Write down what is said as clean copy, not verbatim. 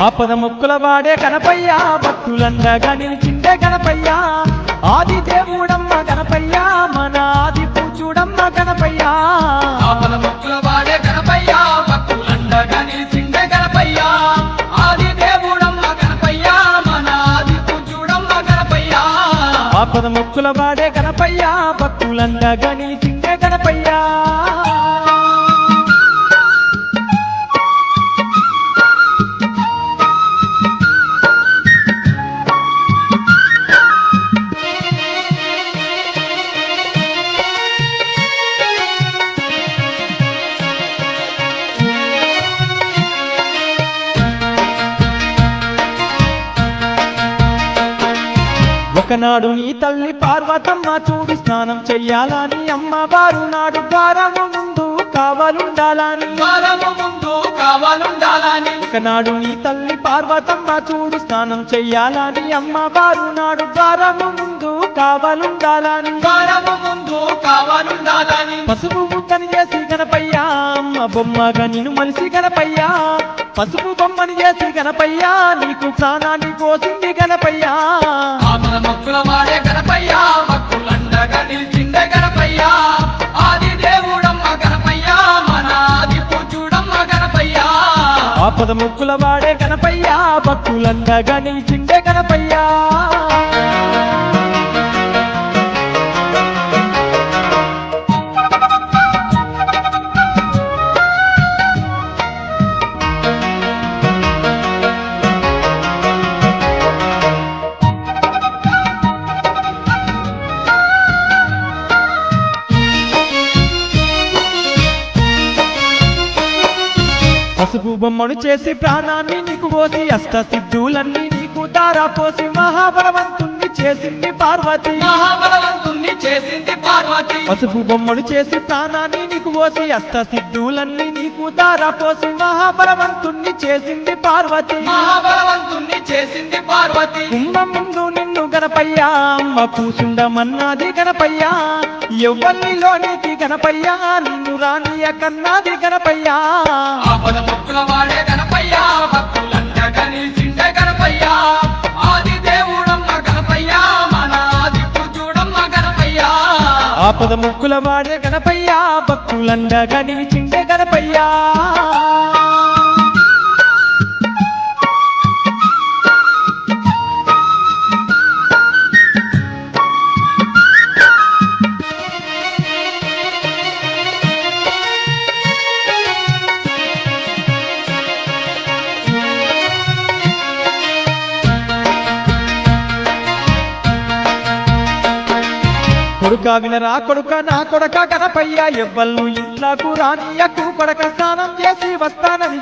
ఆపద ముక్కుల వాడే గణపయ్య భక్తులండగా నిలిచిండే గణపయ్య ఆది దేవుడమ్మ గణపయ్య మన ఆది పూజుడమ్మ గణపయ్య ఆపద ముక్కుల వాడే గణపయ్య భక్తులండగా నిలిచిండే గణపయ్య ఆది దేవుడమ్మ గణపయ్య మన ఆది పూజుడమ్మ గణపయ్య ఆపద ముక్కుల వాడే గణపయ్య భక్తులండగా నిలిచిండే గణపయ్య ఒకనాడు నీ తల్లి పార్వతమ్మ చూడు స్నానం చెయ్యాలని అమ్మవారు నాడు ద్వారము ముందు కావాలుండాలని ఒకనాడు నీ తల్లి పార్వతమ్మ చూడు స్నానం చెయ్యాలని అమ్మవారు నాడు ద్వారము ముందు కావాలుండాలని పసుపు ముక్కని చేసి గణపయ్య అమ్మ బొమ్మగా నిన్ను మలిసి గణపయ్య పసుపు బొమ్మని చేసి గణపయ్య నీకు ప్రాణాన్ని పోసింది గణపయ్య మొక్కుల వాడే గణపయ్య భక్తులండగా నిలిచిండే గణపయ్య ఆది దేవుడమ్మ గణపయ్య మన ఆది పూజుడమ్మ గణపయ్య ఆపద ముక్కుల వాడే గణపయ్య భక్తులండగా నిలిచిండే గణపయ్య పసుపు బొమ్మను చేసి ప్రాణాన్ని నీకు పోసి అష్ట సిద్ధులన్నీ నీకు దారా పోసి మహాబలవంతుణ్ణి చేసింది పార్వతి పసుపు బొమ్మను చేసి ప్రాణాన్ని నీకు పోసి అష్ట సిద్ధులన్నీ నీకు దారా పోసి మహాబలవంతుణ్ణి చేసింది పార్వతి కుంభం ముందు నిన్ను గణపయ్య అమ్మ కూసుండమన్నది గణపయ్య ఎవ్వరిలోనికి గణపయ్య నిన్ను రానియ కన్నది గణపయ్య మొక్కుల వాడే గణపయ్య భక్తులండగా నిలిచిండే గణపయ్య ఆది దేవుడమ్మ గణపయ్య మన ఆది పూజుడమ్మ గణపయ్య ఆపద ముక్కుల వాడే గణపయ్య భక్తులండగా నిలిచిండే గణపయ్య కొడుక వినరా కొడుక నా కొడక గణపయ్య ఎవ్వళ్ళు ఇంట్లోకు రానియకు కొడక స్నానం చేసి వస్తానని